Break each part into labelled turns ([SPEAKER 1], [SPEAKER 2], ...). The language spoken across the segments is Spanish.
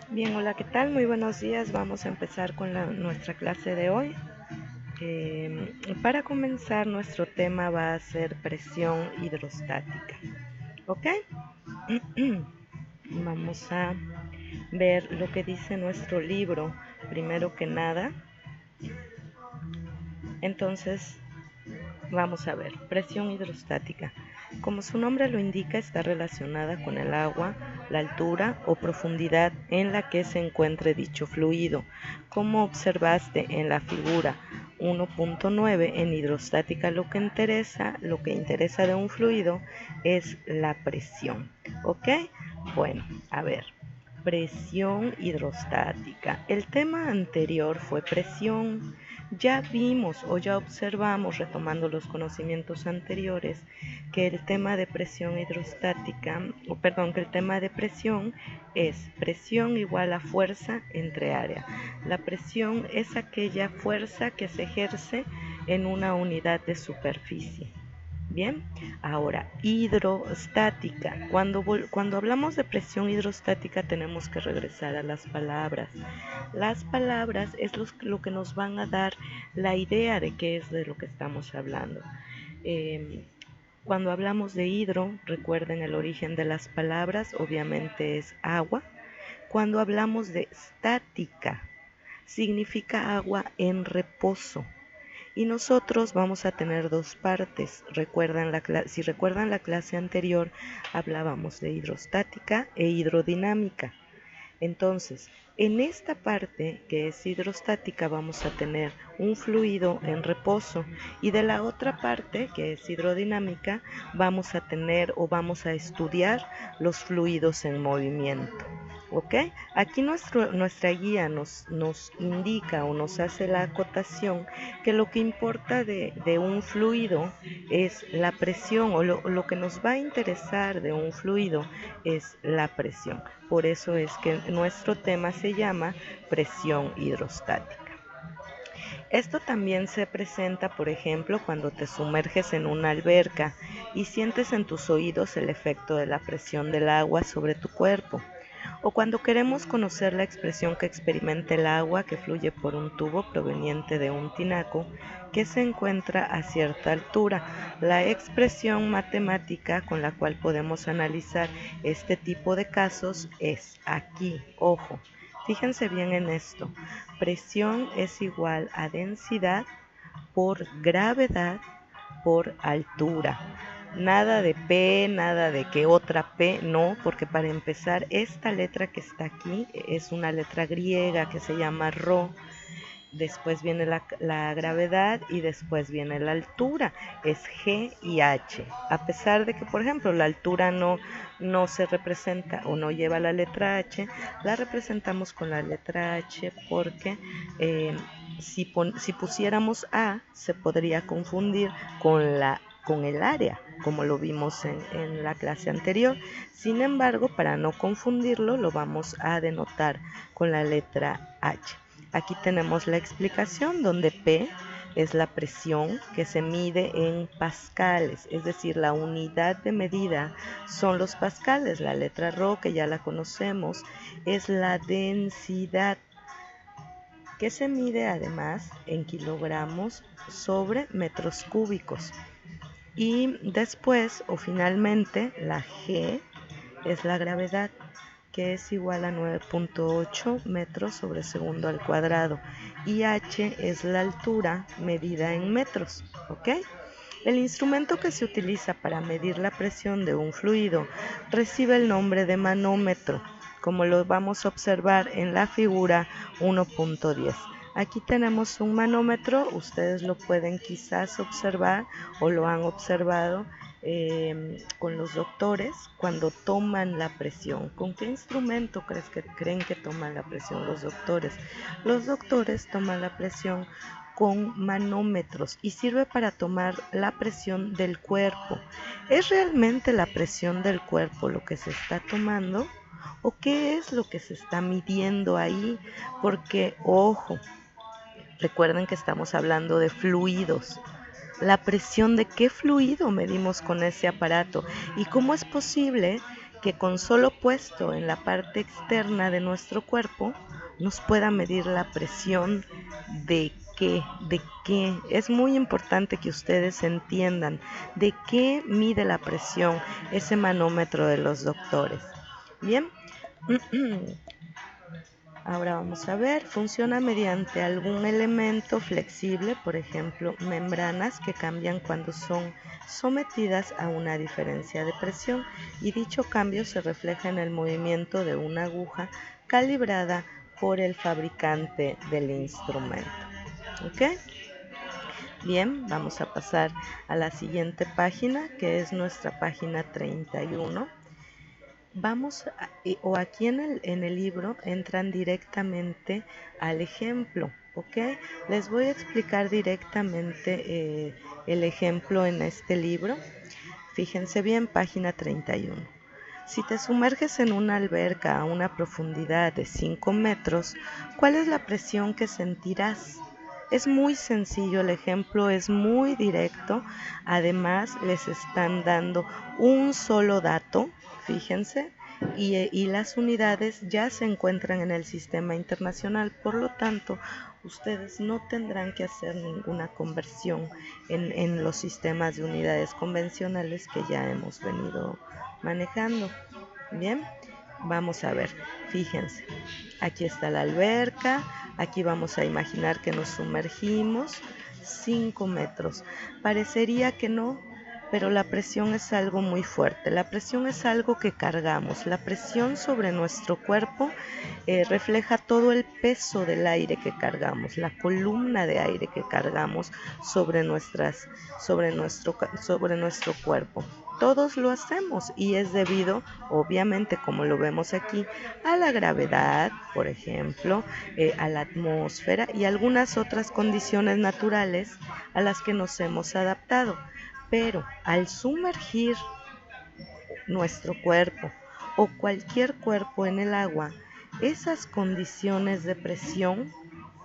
[SPEAKER 1] Bien, hola, ¿qué tal? Muy buenos días. Vamos a empezar con nuestra clase de hoy. Para comenzar, nuestro tema va a ser presión hidrostática. ¿Ok? Vamos a ver lo que dice nuestro libro, primero que nada. Entonces, vamos a ver, presión hidrostática. Como su nombre lo indica, está relacionada con el agua, la altura o profundidad en la que se encuentre dicho fluido. Como observaste en la figura 1.9, en hidrostática lo que interesa de un fluido es la presión. ¿Ok? Bueno, a ver. Presión hidrostática. El tema anterior fue presión. Ya vimos o ya observamos, retomando los conocimientos anteriores, que el tema de presión hidrostática, o perdón, que el tema de presión es presión igual a fuerza entre área. La presión es aquella fuerza que se ejerce en una unidad de superficie. Bien, ahora hidrostática. Cuando hablamos de presión hidrostática tenemos que regresar a las palabras. Las palabras es lo que nos van a dar la idea de qué es de lo que estamos hablando. Eh, Cuando hablamos de hidro, recuerden el origen de las palabras, obviamente es agua. Cuando hablamos de estática, significa agua en reposo. Y nosotros vamos a tener dos partes. Si recuerdan la clase anterior, hablábamos de hidrostática e hidrodinámica. Entonces, en esta parte que es hidrostática vamos a tener un fluido en reposo y de la otra parte que es hidrodinámica vamos a tener o vamos a estudiar los fluidos en movimiento. ¿Ok? Aquí nuestra guía nos indica o nos hace la acotación que lo que importa de un fluido es la presión o lo que nos va a interesar de un fluido es la presión. Por eso es que nuestro tema se llama presión hidrostática. Esto también se presenta, por ejemplo, cuando te sumerges en una alberca y sientes en tus oídos el efecto de la presión del agua sobre tu cuerpo. O cuando queremos conocer la expresión que experimenta el agua que fluye por un tubo proveniente de un tinaco que se encuentra a cierta altura. La expresión matemática con la cual podemos analizar este tipo de casos es aquí, ojo. Fíjense bien en esto. Presión es igual a densidad por gravedad por altura. Nada de P, nada de que otra P, no, porque para empezar esta letra que está aquí es una letra griega que se llama Rho. Después viene la gravedad y después viene la altura, es G y H. A pesar de que, por ejemplo, la altura no se representa o no lleva la letra H, la representamos con la letra H porque eh, si pusiéramos A se podría confundir con el área, como lo vimos en la clase anterior. Sin embargo, para no confundirlo, lo vamos a denotar con la letra H. Aquí tenemos la explicación donde P es la presión que se mide en pascales, es decir, la unidad de medida son los pascales. La letra Rho, que ya la conocemos, es la densidad que se mide además en kilogramos sobre metros cúbicos. Y después o finalmente la G es la gravedad, que es igual a 9.8 metros sobre segundo al cuadrado, y h es la altura medida en metros, ¿ok? El instrumento que se utiliza para medir la presión de un fluido recibe el nombre de manómetro, como lo vamos a observar en la figura 1.10. Aquí tenemos un manómetro, ustedes lo pueden quizás observar o lo han observado con los doctores cuando toman la presión. ¿Con qué instrumento creen que toman la presión los doctores? Los doctores toman la presión con manómetros y sirve para tomar la presión del cuerpo. ¿Es realmente la presión del cuerpo lo que se está tomando? ¿O qué es lo que se está midiendo ahí? Porque, ojo, recuerden que estamos hablando de fluidos. La presión de qué fluido medimos con ese aparato y cómo es posible que con solo puesto en la parte externa de nuestro cuerpo nos pueda medir la presión de qué. Es muy importante que ustedes entiendan de qué mide la presión ese manómetro de los doctores. Bien. Ahora vamos a ver, funciona mediante algún elemento flexible, por ejemplo, membranas que cambian cuando son sometidas a una diferencia de presión, y dicho cambio se refleja en el movimiento de una aguja calibrada por el fabricante del instrumento. ¿Ok? Bien, vamos a pasar a la siguiente página, que es nuestra página 31. Aquí en el libro entran directamente al ejemplo, ¿ok? Les voy a explicar directamente el ejemplo en este libro. Fíjense bien, página 31. Si te sumerges en una alberca a una profundidad de 5 metros, ¿cuál es la presión que sentirás? Es muy sencillo, el ejemplo es muy directo. Además, les están dando un solo dato, fíjense, y las unidades ya se encuentran en el sistema internacional. Por lo tanto, ustedes no tendrán que hacer ninguna conversión en los sistemas de unidades convencionales que ya hemos venido manejando. Bien, vamos a ver, fíjense, aquí está la alberca, aquí vamos a imaginar que nos sumergimos 5 metros. Parecería que no, pero la presión es algo muy fuerte. La presión es algo que cargamos. La presión sobre nuestro cuerpo refleja todo el peso del aire que cargamos, la columna de aire que cargamos sobre nuestro cuerpo. Todos lo hacemos y es debido, obviamente, como lo vemos aquí, a la gravedad, por ejemplo, a la atmósfera y algunas otras condiciones naturales a las que nos hemos adaptado. Pero al sumergir nuestro cuerpo o cualquier cuerpo en el agua, esas condiciones de presión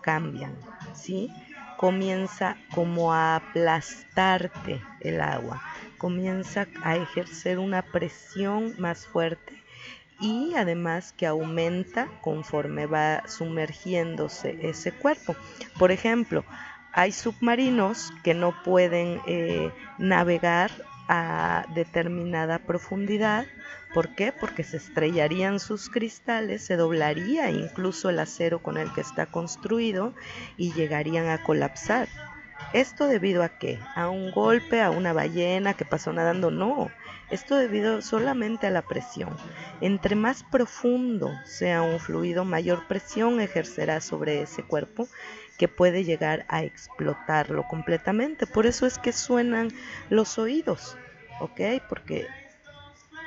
[SPEAKER 1] cambian, ¿sí? Comienza como a aplastarte el agua, comienza a ejercer una presión más fuerte y además que aumenta conforme va sumergiéndose ese cuerpo. Por ejemplo, hay submarinos que no pueden navegar a determinada profundidad. ¿Por qué? Porque se estrellarían sus cristales, se doblaría incluso el acero con el que está construido y llegarían a colapsar. ¿Esto debido a qué? ¿A un golpe, a una ballena que pasó nadando? No, esto debido solamente a la presión. Entre más profundo sea un fluido, mayor presión ejercerá sobre ese cuerpo, que puede llegar a explotarlo completamente. Por eso es que suenan los oídos, ¿ok? Porque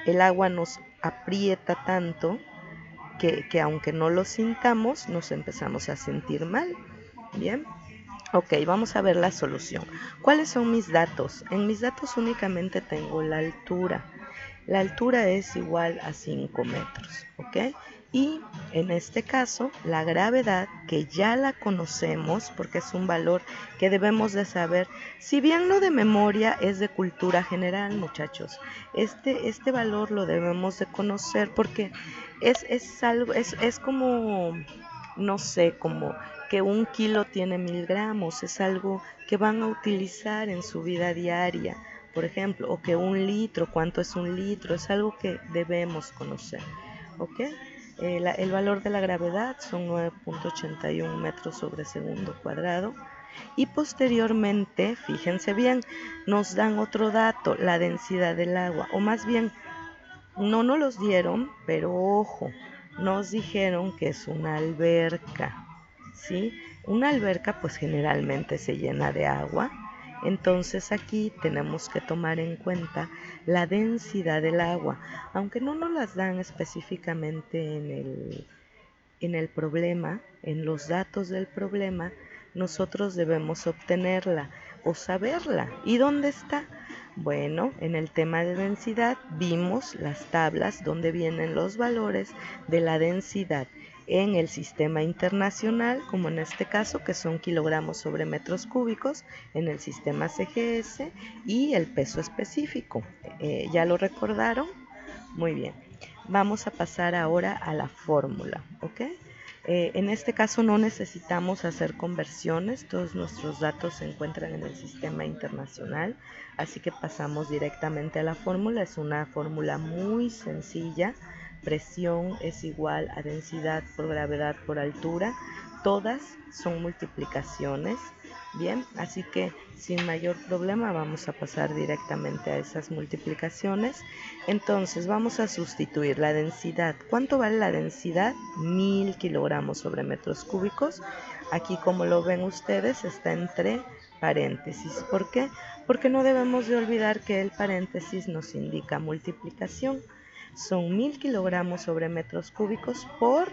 [SPEAKER 1] el agua nos aprieta tanto que aunque no lo sintamos, nos empezamos a sentir mal. Bien. Ok, vamos a ver la solución. ¿Cuáles son mis datos? En mis datos únicamente tengo la altura. La altura es igual a 5 metros, ¿ok? Y en este caso, la gravedad, que ya la conocemos porque es un valor que debemos de saber, si bien no de memoria, es de cultura general, muchachos. Este valor lo debemos de conocer porque es como, no sé, como que 1 kilo tiene 1000 gramos, es algo que van a utilizar en su vida diaria, por ejemplo, o que 1 litro, ¿cuánto es 1 litro? Es algo que debemos conocer, ¿ok? El valor de la gravedad son 9.81 metros sobre segundo cuadrado. Y posteriormente, fíjense bien, nos dan otro dato, la densidad del agua, o más bien, no nos los dieron, pero ojo, nos dijeron que es una alberca, ¿sí? Una alberca pues generalmente se llena de agua, entonces aquí tenemos que tomar en cuenta la densidad del agua, aunque no nos las dan específicamente en el problema, en los datos del problema, nosotros debemos obtenerla o saberla. ¿Y dónde está? Bueno, en el tema de densidad vimos las tablas donde vienen los valores de la densidad en el sistema internacional, como en este caso, que son kilogramos sobre metros cúbicos, en el sistema CGS, y el peso específico. ¿Ya lo recordaron? Muy bien. Vamos a pasar ahora a la fórmula, ¿ok? En este caso no necesitamos hacer conversiones, todos nuestros datos se encuentran en el sistema internacional, así que pasamos directamente a la fórmula. Es una fórmula muy sencilla: presión es igual a densidad por gravedad por altura, todas son multiplicaciones. Bien, así que sin mayor problema vamos a pasar directamente a esas multiplicaciones. Entonces vamos a sustituir la densidad. ¿Cuánto vale la densidad? 1000 kilogramos sobre metros cúbicos. Aquí, como lo ven ustedes, está entre paréntesis. ¿Por qué? Porque no debemos de olvidar que el paréntesis nos indica multiplicación. Son 1000 kilogramos sobre metros cúbicos por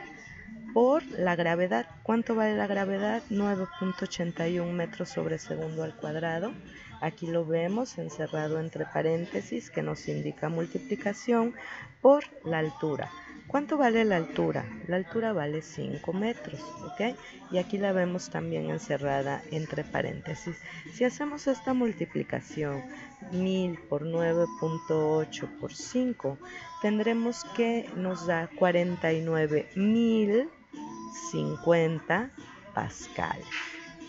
[SPEAKER 1] la gravedad. ¿Cuánto vale la gravedad? 9.81 metros sobre segundo al cuadrado. Aquí lo vemos encerrado entre paréntesis, que nos indica multiplicación por la altura. ¿Cuánto vale la altura? La altura vale 5 metros, ¿ok? Y aquí la vemos también encerrada entre paréntesis. Si hacemos esta multiplicación, 1000 por 9.8 por 5, tendremos que nos da 49.050 pascales,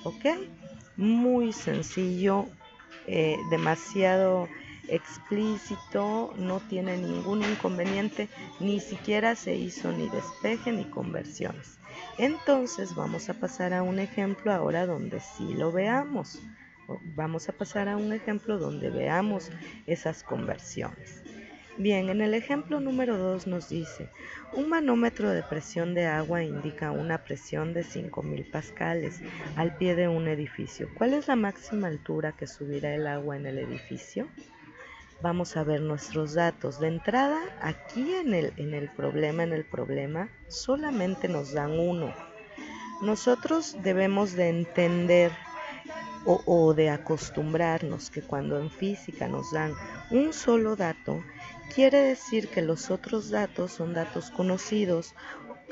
[SPEAKER 1] ¿ok? Muy sencillo, demasiado explícito, no tiene ningún inconveniente, ni siquiera se hizo ni despeje ni conversiones. Entonces vamos a pasar a un ejemplo ahora donde sí lo veamos. Vamos a pasar a un ejemplo donde veamos esas conversiones. Bien, en el ejemplo número 2 nos dice: un manómetro de presión de agua indica una presión de 5000 pascales al pie de un edificio. ¿Cuál es la máxima altura que subirá el agua en el edificio? Vamos a ver nuestros datos. De entrada, aquí en el problema, solamente nos dan uno. Nosotros debemos de entender o de acostumbrarnos que cuando en física nos dan un solo dato, quiere decir que los otros datos son datos conocidos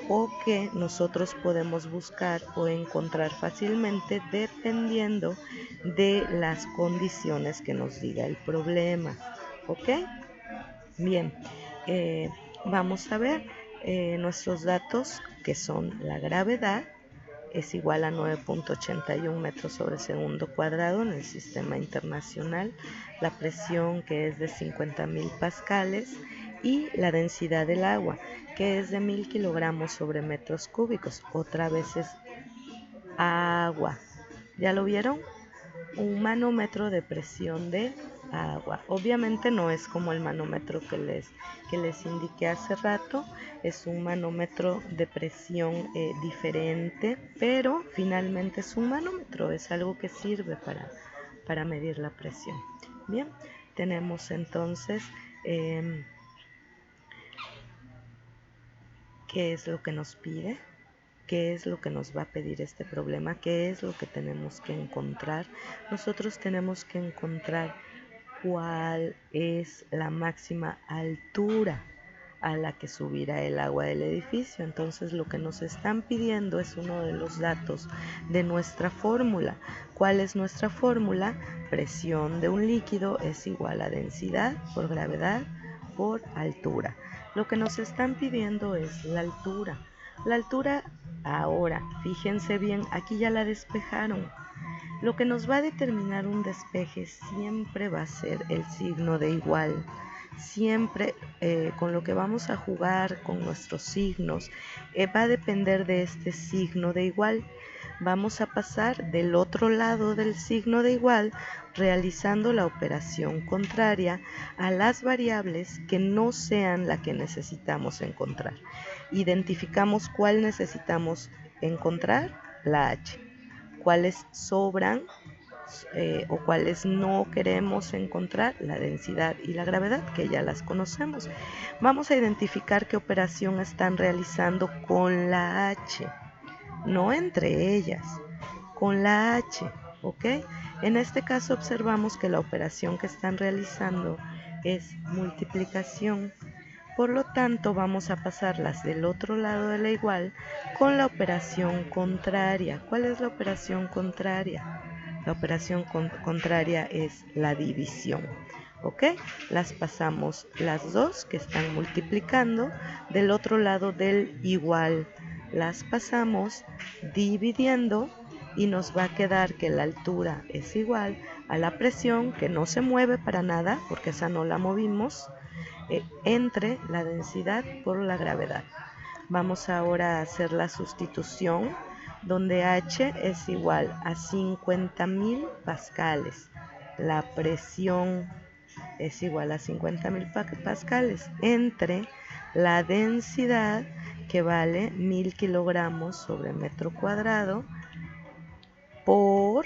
[SPEAKER 1] o que nosotros podemos buscar o encontrar fácilmente dependiendo de las condiciones que nos diga el problema. ¿Ok? Bien, vamos a ver nuestros datos, que son la gravedad es igual a 9.81 metros sobre segundo cuadrado en el sistema internacional, la presión, que es de 50.000 pascales, y la densidad del agua, que es de 1000 kilogramos sobre metros cúbicos. Otra vez es agua. ¿Ya lo vieron? Un manómetro de presión de agua. Obviamente no es como el manómetro que les indiqué hace rato, es un manómetro de presión diferente, pero finalmente es un manómetro, es algo que sirve para medir la presión. Bien, tenemos entonces qué es lo que nos pide, qué es lo que nos va a pedir este problema, qué es lo que tenemos que encontrar. Nosotros tenemos que encontrar cuál es la máxima altura a la que subirá el agua del edificio. Entonces lo que nos están pidiendo es uno de los datos de nuestra fórmula. ¿Cuál es nuestra fórmula? Presión de un líquido es igual a densidad por gravedad por altura. Lo que nos están pidiendo es la altura. La altura ahora, fíjense bien, aquí ya la despejaron. Lo que nos va a determinar un despeje siempre va a ser el signo de igual. Siempre con lo que vamos a jugar con nuestros signos va a depender de este signo de igual. Vamos a pasar del otro lado del signo de igual realizando la operación contraria a las variables que no sean la que necesitamos encontrar. Identificamos cuál necesitamos encontrar, la H. Cuáles sobran o cuáles no queremos encontrar, la densidad y la gravedad, que ya las conocemos. Vamos a identificar qué operación están realizando con la H, no entre ellas, con la H, ¿ok? En este caso observamos que la operación que están realizando es multiplicación. Por lo tanto, vamos a pasarlas del otro lado de la igual con la operación contraria. ¿Cuál es la operación contraria? La operación contraria es la división. ¿ok? Las pasamos las dos que están multiplicando del otro lado del igual. Las pasamos dividiendo y nos va a quedar que la altura es igual a la presión, que no se mueve para nada porque esa no la movimos, entre la densidad por la gravedad. Vamos ahora a hacer la sustitución donde H es igual a 50.000 pascales. La presión es igual a 50.000 pascales entre la densidad, que vale 1.000 kilogramos sobre metro cuadrado, por,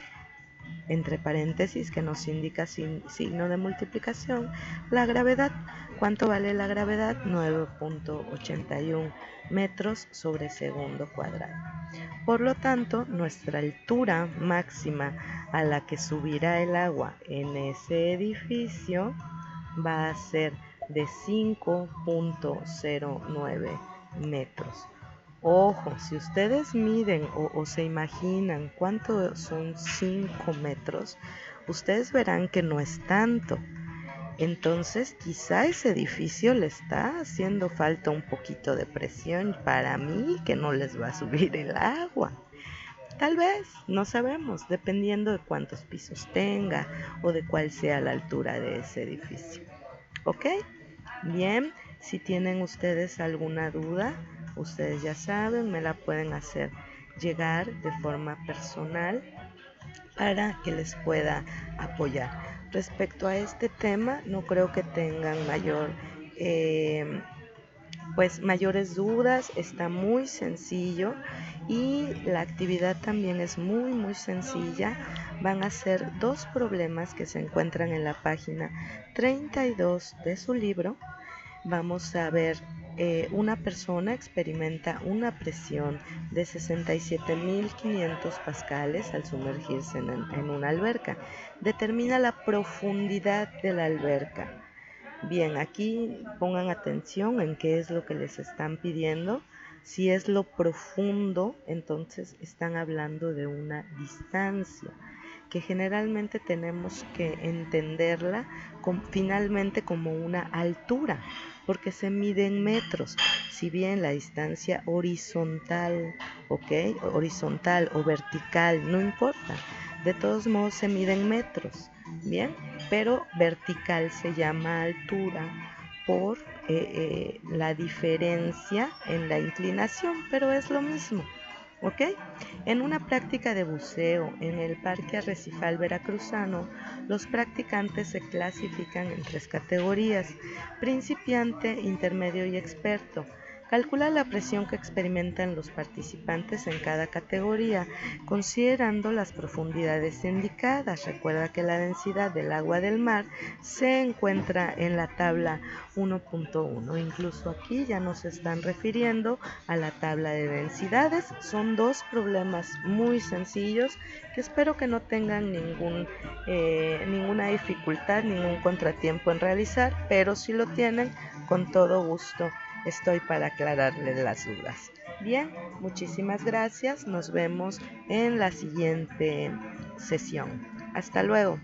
[SPEAKER 1] entre paréntesis que nos indica signo de multiplicación, la gravedad. ¿Cuánto vale la gravedad? 9.81 metros sobre segundo cuadrado. Por lo tanto, nuestra altura máxima a la que subirá el agua en ese edificio va a ser de 5.09 metros. Ojo, si ustedes miden o se imaginan cuánto son 5 metros, ustedes verán que no es tanto. Entonces, quizá ese edificio le está haciendo falta un poquito de presión. Para mí, que no les va a subir el agua. Tal vez, no sabemos, dependiendo de cuántos pisos tenga o de cuál sea la altura de ese edificio. ¿Ok? Bien, si tienen ustedes alguna duda, ustedes ya saben, me la pueden hacer llegar de forma personal para que les pueda apoyar. Respecto a este tema, no creo que tengan mayores dudas. Está muy sencillo y la actividad también es muy sencilla. Van a ser 2 problemas que se encuentran en la página 32 de su libro. Vamos a ver, una persona experimenta una presión de 67.500 pascales al sumergirse en una alberca. Determina la profundidad de la alberca. Bien, aquí pongan atención en qué es lo que les están pidiendo. Si es lo profundo, entonces están hablando de una distancia, que generalmente tenemos que entenderla finalmente como una altura, porque se mide en metros. Si bien la distancia horizontal, horizontal o vertical, no importa, de todos modos se mide en metros, bien, pero vertical se llama altura por la diferencia en la inclinación, pero es lo mismo. ¿Ok? En una práctica de buceo en el Parque Arrecifal Veracruzano, los practicantes se clasifican en 3 categorías: principiante, intermedio y experto. Calcula la presión que experimentan los participantes en cada categoría, considerando las profundidades indicadas. Recuerda que la densidad del agua del mar se encuentra en la tabla 1.1. Incluso aquí ya nos están refiriendo a la tabla de densidades. Son 2 problemas muy sencillos que espero que no tengan ninguna dificultad, ningún contratiempo en realizar, pero si lo tienen, con todo gusto estoy para aclararles las dudas. Bien, muchísimas gracias. Nos vemos en la siguiente sesión. Hasta luego.